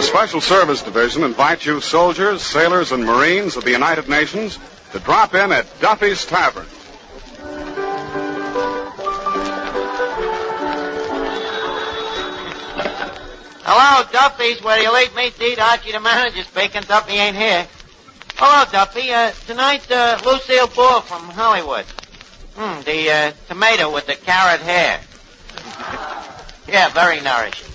Special Service Division invites you soldiers, sailors, and Marines of the United Nations to drop in at Duffy's Tavern. Hello, Duffy's, where you late meet to eat. Archie, the manager, speaking. Duffy ain't here. Hello, Duffy. Tonight, Lucille Ball from Hollywood. The tomato with the carrot hair. Yeah, very nourishing.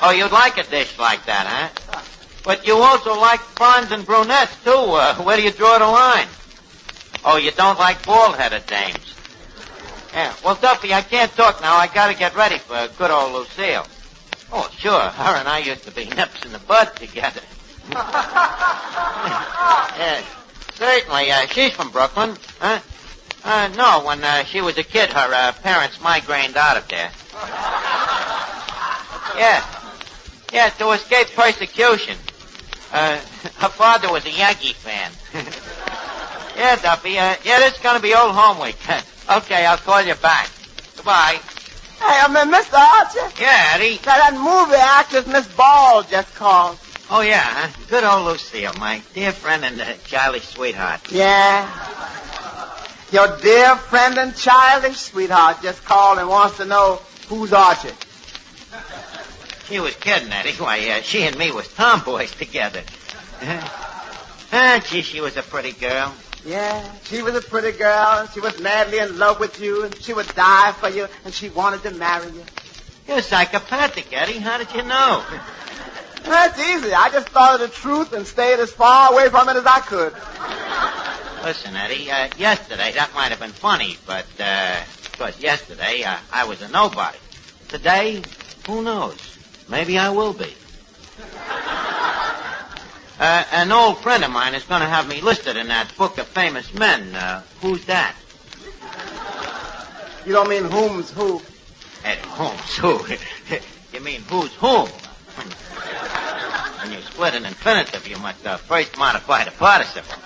Oh, you'd like a dish like that, huh? But you also like blondes and brunettes, too. Where do you draw the line? Oh, you don't like bald-headed dames. Yeah, well, Duffy, I can't talk now. I gotta get ready for good old Lucille. Oh, sure. Her and I used to be nips in the bud together. Yeah, certainly. She's from Brooklyn. Huh? No, when she was a kid, her parents migrained out of there. Yeah, to escape persecution. Her father was a Yankee fan. Yeah, Duffy. This is going to be old home week. Okay, I'll call you back. Goodbye. Hey, Mr. Archie. Yeah, Eddie. That movie actress, Miss Ball, just called. Oh, yeah, huh? Good old Lucille, my dear friend and childish sweetheart. Yeah. Your dear friend and childish sweetheart just called and wants to know who's Archie. She was kidding, Eddie. Why, she and me was tomboys together. Gee, she was a pretty girl. Yeah, she was a pretty girl, and she was madly in love with you, and she would die for you, and she wanted to marry you. You're psychopathic, Eddie. How did you know? That's easy. I just thought of the truth and stayed as far away from it as I could. Listen, Eddie, yesterday that might have been funny, but, because yesterday I was a nobody. Today, who knows? Maybe I will be. An old friend of mine is going to have me listed in that book of famous men. Who's that? You don't mean whom's who? Eddie, whom's who? You mean who's whom? When you split an infinitive, you must first modify the participle.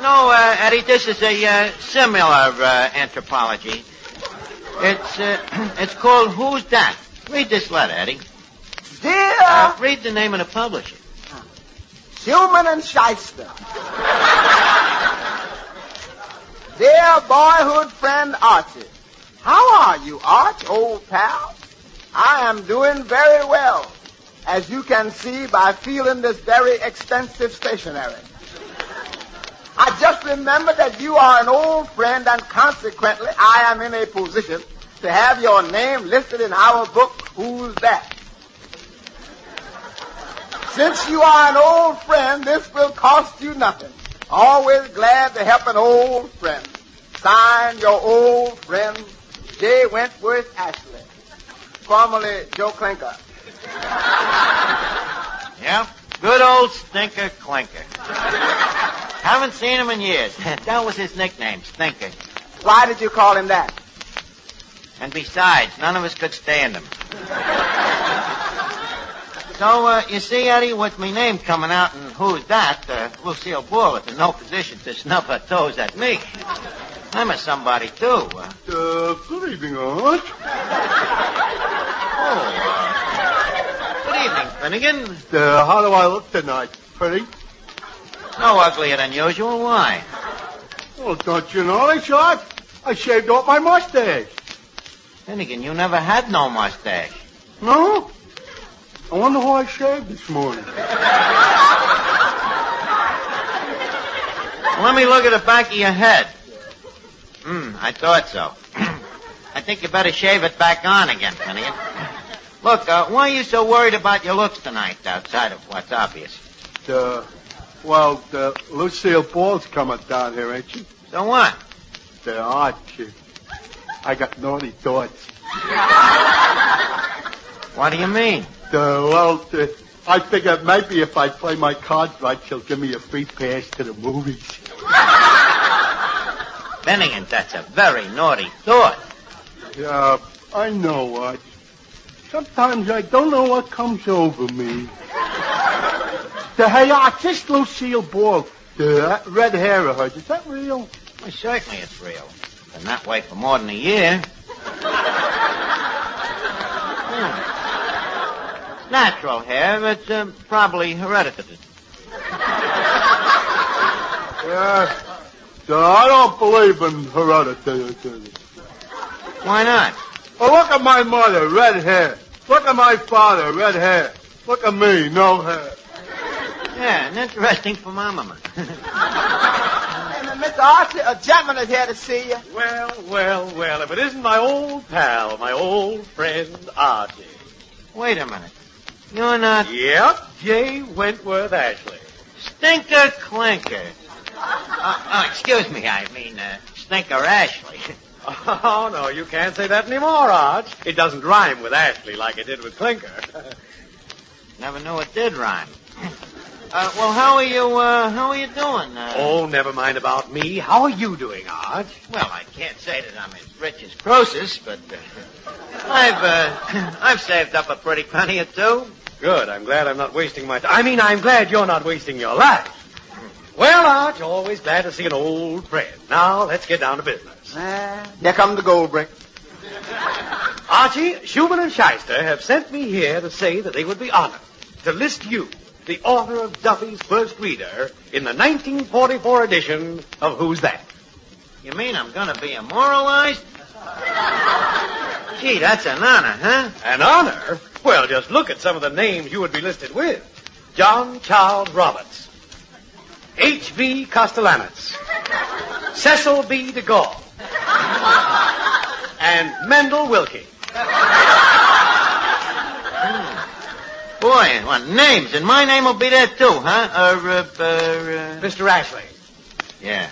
No, Eddie, this is a similar anthropology. It's called Who's That? Read this letter, Eddie. Dear... read the name of the publisher. Human and Shyster. Dear boyhood friend Archie. How are you, Arch, old pal? I am doing very well, as you can see by feeling this very expensive stationery. I just remembered that you are an old friend, and consequently I am in a position to have your name listed in our book, Who's That? Since you are an old friend, this will cost you nothing. Always glad to help an old friend. Sign, your old friend, J. Wentworth Ashley, formerly Joe Clinker. Yep, good old Stinker Clinker. Haven't seen him in years. That was his nickname, Stinker. Why did you call him that? And besides, none of us could stand him. So, you see, Eddie, with me name coming out and Who's That, Lucille Ball is in no position to snub her toes at me. I'm a somebody, too. Good evening, Arch. Good evening, Finnegan. How do I look tonight? Pretty? No uglier than usual. Why? Well, don't you know, Richard? I shaved off my mustache. Finnegan, you never had no mustache. No? I wonder who I shaved this morning. Let me look at the back of your head. I thought so. I think you better shave it back on again, Finnegan. Look, why are you so worried about your looks tonight, outside of what's obvious? Lucille Ball's coming down here, ain't she? So what? Archie. I got naughty thoughts. What do you mean? I figured maybe if I play my cards right, she'll give me a free pass to the movies. Finnegan, that's a very naughty thought. Yeah, I know, Arch. Sometimes I don't know what comes over me. Hey, Arch, this Lucille Ball, that red hair of hers, is that real? Well, certainly it's real. Been that way for more than a year. Natural hair. It's probably hereditary. Yeah. So I don't believe in heredity. Why not? Well, look at my mother, red hair. Look at my father, red hair. Look at me, no hair. Yeah, an interesting phenomenon. Hey, Mr. Archie, a gentleman is here to see you. Well, if it isn't my old pal, my old friend Archie. Wait a minute. You're not... Yep, J. Wentworth Ashley. Stinker Clinker. Excuse me, I mean, Stinker Ashley. Oh, no, you can't say that anymore, Arch. It doesn't rhyme with Ashley like it did with Clinker. Never knew it did rhyme. Well, how are you doing? Oh, never mind about me. How are you doing, Arch? Well, I can't say that I'm as rich as Croesus, but I've saved up a pretty penny or two. Good. I'm glad I'm not wasting my time. I mean, I'm glad you're not wasting your life. Well, Arch, always glad to see an old friend. Now, let's get down to business. Here come the gold brick. Archie, Schumann and Shyster have sent me here to say that they would be honored to list you, the author of Duffy's first reader, in the 1944 edition of Who's That? You mean I'm going to be immortalized? Gee, that's an honor, huh? An honor? Well, just look at some of the names you would be listed with. John Charles Roberts, H.V. Castellanos, Cecil B. DeGaulle, and Mendel Wilkie. Boy, what names? And my name will be there too, huh? Mr. Ashley. Yeah.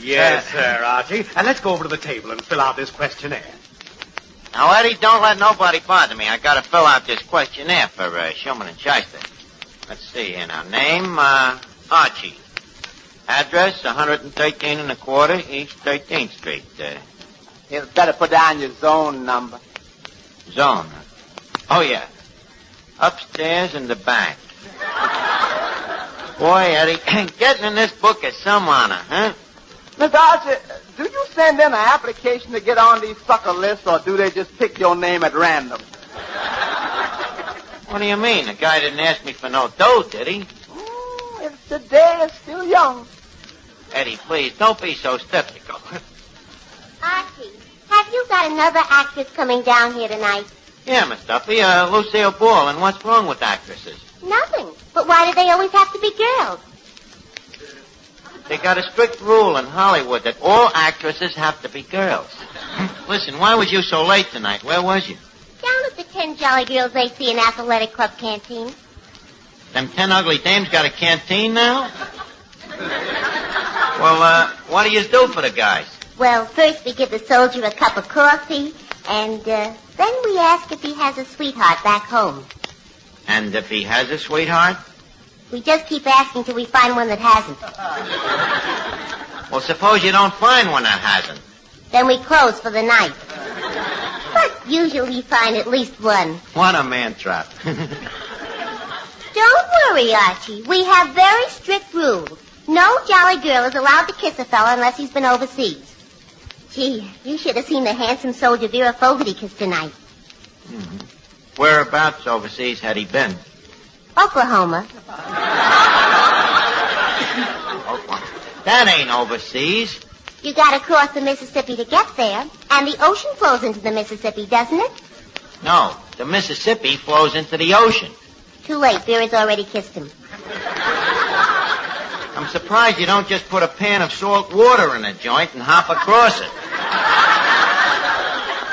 Yes, sir, Archie. And let's go over to the table and fill out this questionnaire. Now, Eddie, don't let nobody bother me. I got to fill out this questionnaire for Schumann and Shyster. Let's see here now. Name, Archie. Address, 113 and a quarter East 13th Street. You better put down your zone number. Zone. Oh, yeah. Upstairs in the back. Boy, Eddie, getting in this book is some honor, huh? Mr. Archie, do you send in an application to get on these sucker lists, or do they just pick your name at random? What do you mean? The guy didn't ask me for no dough, did he? If the day is still young. Eddie, please, don't be so skeptical. Archie, have you got another actress coming down here tonight? Yeah, Miss Duffy, Lucille Ball, and what's wrong with actresses? Nothing. But why do they always have to be girls? They got a strict rule in Hollywood that all actresses have to be girls. Listen, why was you so late tonight? Where was you? Down at the 10 Jolly Girls AC and Athletic Club canteen. Them 10 ugly dames got a canteen now? Well, what do you do for the guys? Well, first we give the soldier a cup of coffee, and then we ask if he has a sweetheart back home. And if he has a sweetheart? We just keep asking till we find one that hasn't. Well, suppose you don't find one that hasn't. Then we close for the night. But usually we find at least one. What a man trap. Don't worry, Archie. We have very strict rules. No jolly girl is allowed to kiss a fella unless he's been overseas. Gee, you should have seen the handsome soldier Vera Fogarty kiss tonight. Mm-hmm. Whereabouts overseas had he been? Oklahoma. That ain't overseas. You gotta cross the Mississippi to get there, and the ocean flows into the Mississippi, doesn't it? No, the Mississippi flows into the ocean. Too late. Vera's already kissed him. I'm surprised you don't just put a pan of salt water in a joint and hop across it.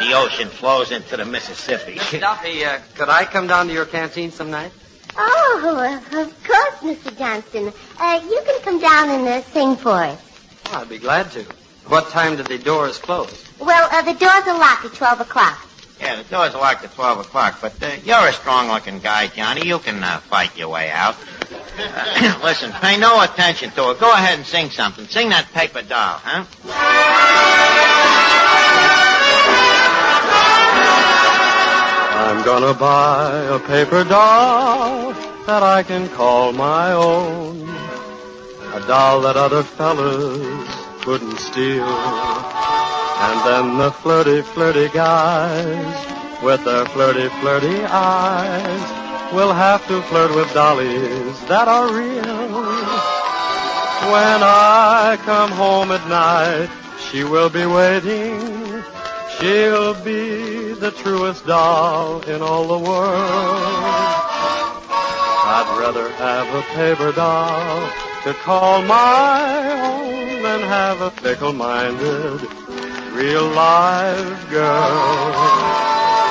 The ocean flows into the Mississippi. Mr. Duffy, could I come down to your canteen some night? Oh, of course, Mr. Johnston. You can come down and sing for us. Oh, I'd be glad to. What time do the doors close? Well, the doors are locked at 12 o'clock. Yeah, the doors are locked at 12 o'clock, but you're a strong-looking guy, Johnny. You can fight your way out. Listen, pay no attention to it. Go ahead and sing something. Sing that paper doll, huh? I'm gonna buy a paper doll that I can call my own. A doll that other fellas couldn't steal. And then the flirty, flirty guys with their flirty, flirty eyes will have to flirt with dollies that are real. When I come home at night, she will be waiting. She'll be the truest doll in all the world. I'd rather have a paper doll to call my own than have a fickle-minded, real-life girl.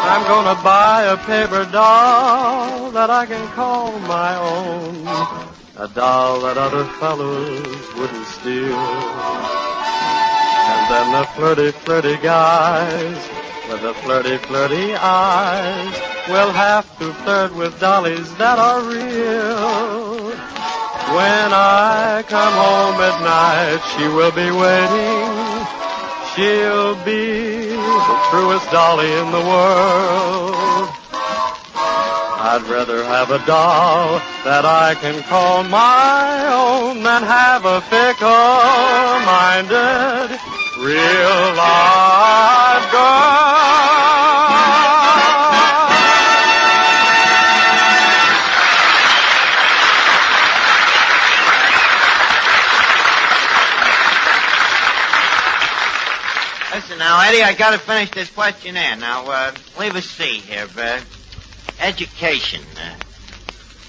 I'm gonna buy a paper doll that I can call my own, a doll that other fellows wouldn't steal. And then the flirty, flirty guys with the flirty, flirty eyes will have to flirt with dollies that are real. When I come home at night, she will be waiting. She'll be the truest dolly in the world. I'd rather have a doll that I can call my own than have a fickle-minded, real-life girl. Listen now, Eddie, I gotta finish this questionnaire. Now, leave a C here. Education.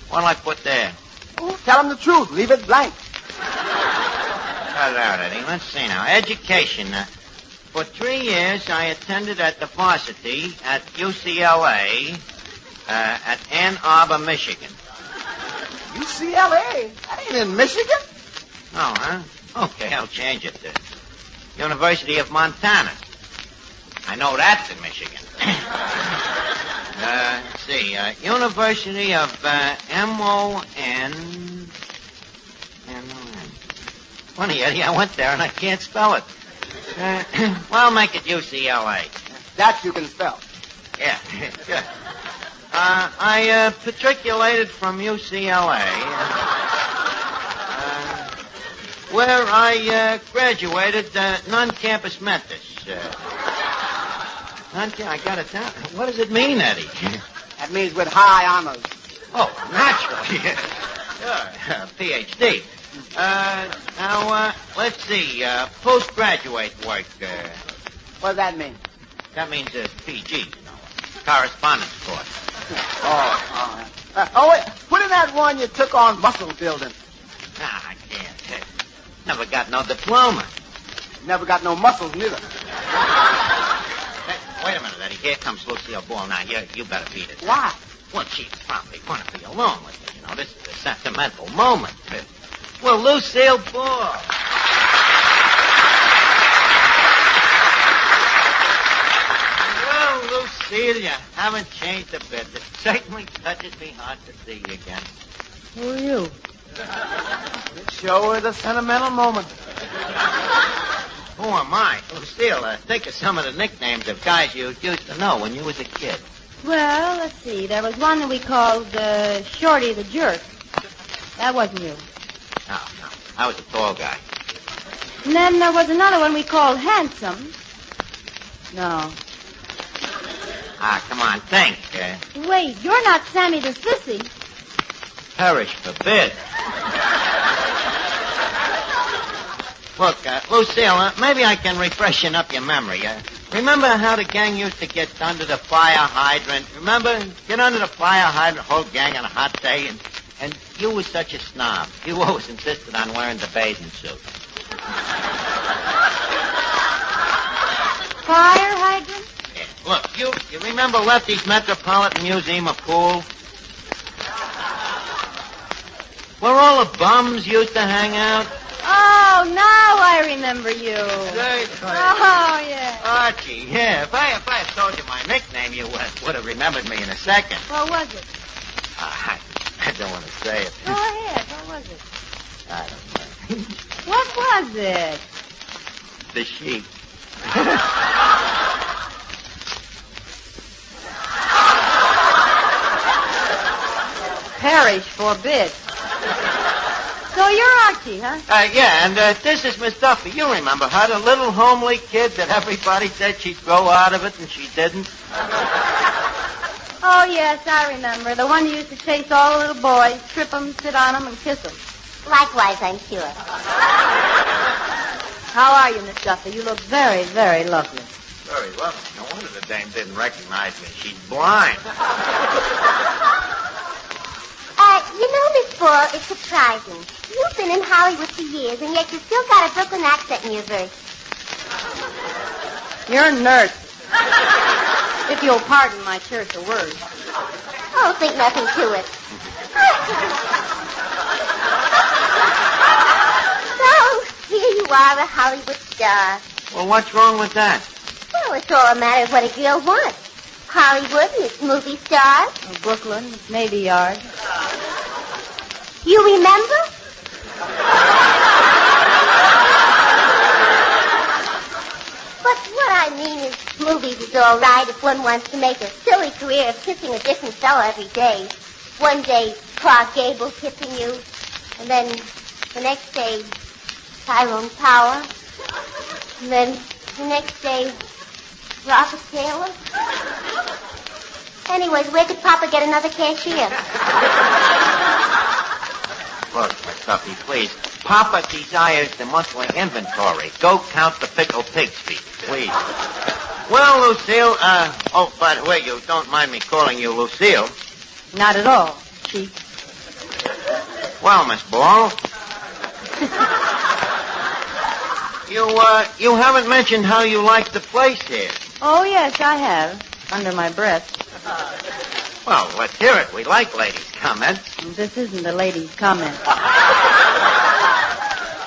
What'll I put there? Oh, tell him the truth. Leave it blank. Cut it out, Eddie. Let's see now. Education. For 3 years, I attended at the varsity at UCLA at Ann Arbor, Michigan. UCLA? That ain't in Michigan. Oh, huh? Okay, I'll change it to University of Montana. I know that's in Michigan. Let's see. University of M-O-N... Funny, Eddie, I went there and I can't spell it. Well, I'll make it UCLA. That you can spell. Yeah, good. I matriculated from UCLA, where I graduated non-campus Memphis. I got it down. What does it mean, Eddie? That means with high honors. Oh, naturally. Sure, PhD. Now, let's see. Postgraduate work. What does that mean? That means PG, you know. Correspondence course. Wait. Put in that one you took on muscle building. Nah, I can't. Never got no diploma. Never got no muscles, neither. Hey, wait a minute, Eddie. Here comes Lucille Ball. Now, you better beat it. Why? Well, she's probably going to be alone with me. You know, this is a sentimental moment. Well, Lucille Ball. Well, Lucille, you haven't changed a bit. It certainly touches me hard to see you again. Who are you? It sure is a sentimental moment. Who am I? Lucille, think of some of the nicknames of guys you used to know when you was a kid. Well, let's see. There was one that we called Shorty the Jerk. That wasn't you. No. I was a tall guy. And then there was another one we called Handsome. No. Come on, think. Wait, you're not Sammy the Sissy. Perish forbid. Look, Lucille, maybe I can refreshen up your memory. Remember how the gang used to get under the fire hydrant? Remember? Get under the fire hydrant, whole gang on a hot day, and you was such a snob. You always insisted on wearing the bathing suit. Fire hydrant? Yeah. Look, you remember Lefty's Metropolitan Museum of Pool? Where all the bums used to hang out? Oh, now I remember you. Oh, yeah. Archie, yeah. If I had told you my nickname, you would have remembered me in a second. What was it? I don't want to say it. Go ahead. What was it? I don't know. What was it? The sheep. Perish forbid. So you're Archie, huh? Yeah, and this is Miss Duffy. You remember her, the little homely kid that everybody said she'd grow out of it, and she didn't? Oh, yes, I remember. The one you used to chase all the little boys, trip them, sit on them, and kiss them. Likewise, I'm sure. How are you, Miss Duffy? You look very, very lovely. Very lovely. No wonder the dame didn't recognize me. She's blind. You know, Miss Ball, it's surprising. You've been in Hollywood for years, and yet you still got a Brooklyn accent in your verse. You're a nurse. If you'll pardon my terse words. Oh, think nothing to it. So, here you are, a Hollywood star. Well, what's wrong with that? Well, it's all a matter of what a girl wants. Hollywood and its movie stars. Brooklyn, its Navy Yard. You remember? But what I mean is, movies is all right if one wants to make a silly career of kissing a different fella every day. One day, Clark Gable kissing you, and then the next day, Tyrone Power, and then the next day, Robert Taylor. Anyways, where could Papa get another cashier? Look, Miss Duffy, please. Papa desires the monthly inventory. Go count the pickled pig's feet, please. Well, Lucille, oh, by the way, you don't mind me calling you Lucille. Not at all, Chief. Well, Miss Ball. You haven't mentioned how you like the place here. Oh, yes, I have. Under my breath. Well, let's hear it. We like ladies' comments. This isn't a lady's comment.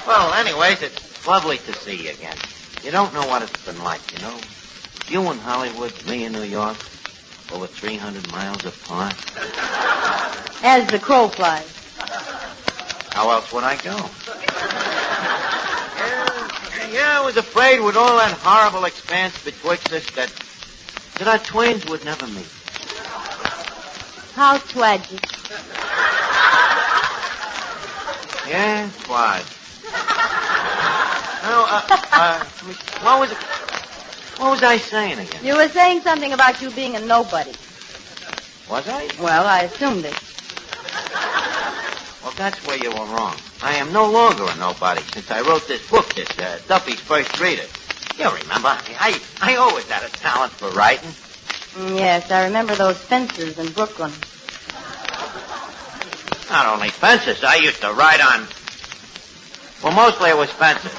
Well, anyways, it's lovely to see you again. You don't know what it's been like, you know. You in Hollywood, me in New York, over 300 miles apart. As the crow flies. How else would I go? Yeah, I was afraid with all that horrible expanse betwixt us that our twains would never meet. How tragic. Yeah, it was. What was I saying again? You were saying something about you being a nobody. Was I? Well, I assumed it. Well, that's where you were wrong. I am no longer a nobody since I wrote this book, this Duffy's First Reader. You remember, I always had a talent for writing. Yes, I remember those fences in Brooklyn. Not only fences, I used to write on... Well, mostly it was fences.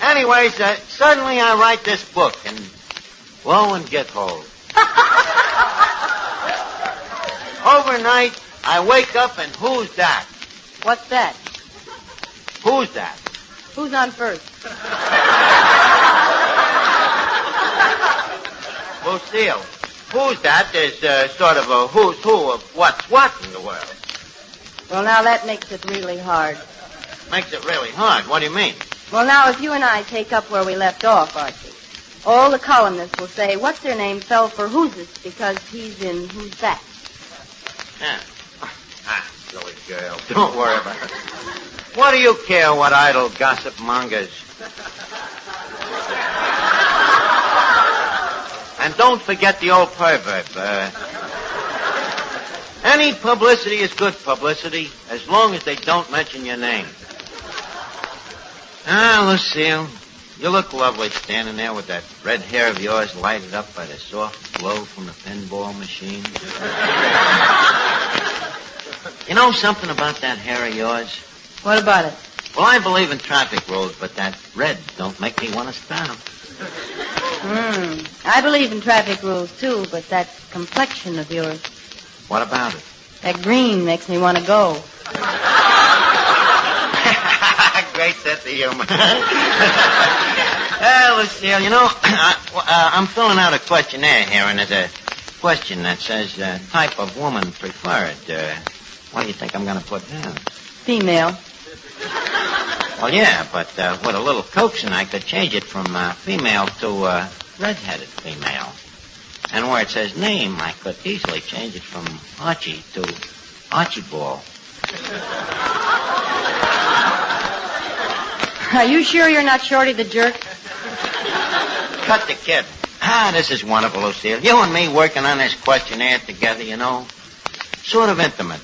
Anyways, suddenly I write this book, and lo and get hold. Overnight, I wake up, and who's that? What's that? Who's that? Who's on first? Lucille. Who's that is sort of a who's who of what's what in the world. Well, now that makes it really hard. Makes it really hard. What do you mean? Well, now, if you and I take up where we left off, Archie, all the columnists will say, what's their name fell for Who's This because he's in Who's That. Yeah. Silly girl. Don't worry about it. What do you care what idle gossip mongers? And don't forget the old proverb. Any publicity is good publicity as long as they don't mention your name. Ah, Lucille, you look lovely standing there with that red hair of yours lighted up by the soft glow from the pinball machine. You know something about that hair of yours? What about it? Well, I believe in traffic rules, but that red don't make me want to stop. I believe in traffic rules, too, but that complexion of yours. What about it? That green makes me want to go. Great sense of humor. Lucille, you know, I'm filling out a questionnaire here, and there's a question that says type of woman preferred. What do you think I'm going to put down? Female. Well, yeah, but with a little coaxing, I could change it from female to red-headed female. And where it says name, I could easily change it from Archie to Archie Ball. Are you sure you're not Shorty the Jerk? cut the kid. This is wonderful, Lucille. You and me working on this questionnaire together, you know. Sort of intimate,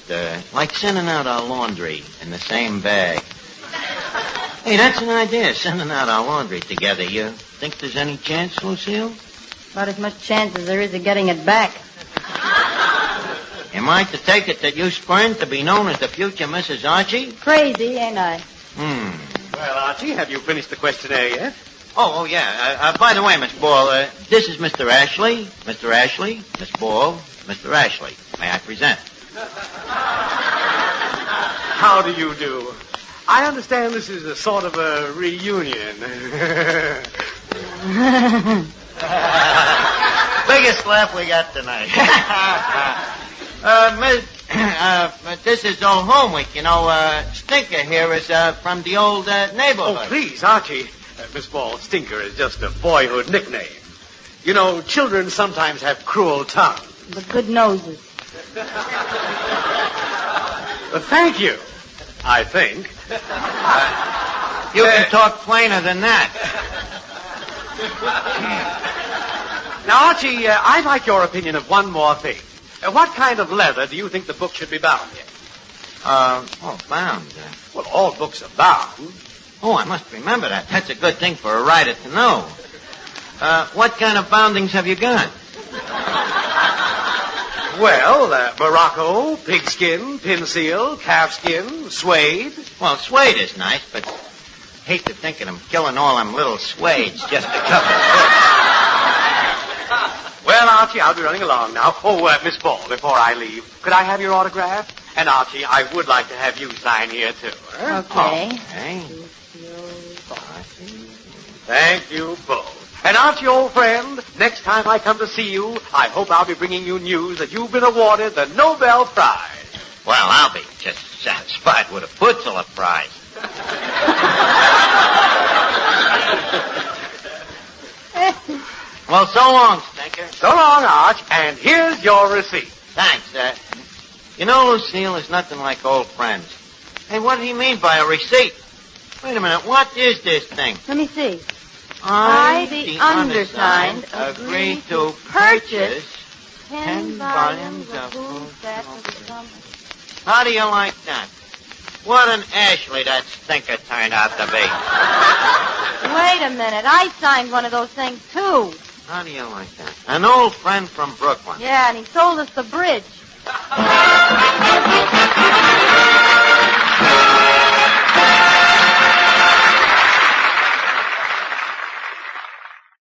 like sending out our laundry in the same bag. Hey, that's an idea, sending out our laundry together. You think there's any chance, Lucille? About as much chance as there is of getting it back. Am I to take it that you spurned to be known as the future Mrs. Archie? Crazy, ain't I? Well, Archie, have you finished the questionnaire yet? Oh, yeah. By the way, Miss Ball, this is Mr. Ashley. Mr. Ashley, Miss Ball, Mr. Ashley. May I present? How do you do? I understand this is a sort of a reunion. Biggest laugh we got tonight. This is old home week, you know. Stinker here is from the old neighborhood. Oh, please, Archie. Miss Ball, Stinker is just a boyhood nickname. You know, children sometimes have cruel tongues. But good noses. Thank you, I think. You can talk plainer than that. Now, Archie, I'd like your opinion of one more thing. What kind of leather do you think the book should be bound in? Bound. Well, all books are bound. Oh, I must remember that. That's a good thing for a writer to know. What kind of boundings have you got? Well, Morocco, pigskin, pin seal, calfskin, suede. Well, suede is nice, but hate to think of them killing all them little suedes just to cover it. Well, Archie, I'll be running along now. Oh, Miss Ball, before I leave, could I have your autograph? And, Archie, I would like to have you sign here, too. Okay. Thank you both. And, Archie, old friend, next time I come to see you, I hope I'll be bringing you news that you've been awarded the Nobel Prize. Well, I'll be just satisfied with a Pulitzer Prize. Well, so long, Stinker. So long, Arch, and here's your receipt. Thanks. You know, Lucille, there's nothing like old friends. Hey, what do you mean by a receipt? Wait a minute, what is this thing? Let me see. I, the undersigned, agree to purchase 10 volumes of Who's That for the Summer. How do you like that? What an Ashley that Stinker turned out to be. Wait a minute. I signed one of those things, too. How do you like that? An old friend from Brooklyn. Yeah, and he sold us the bridge.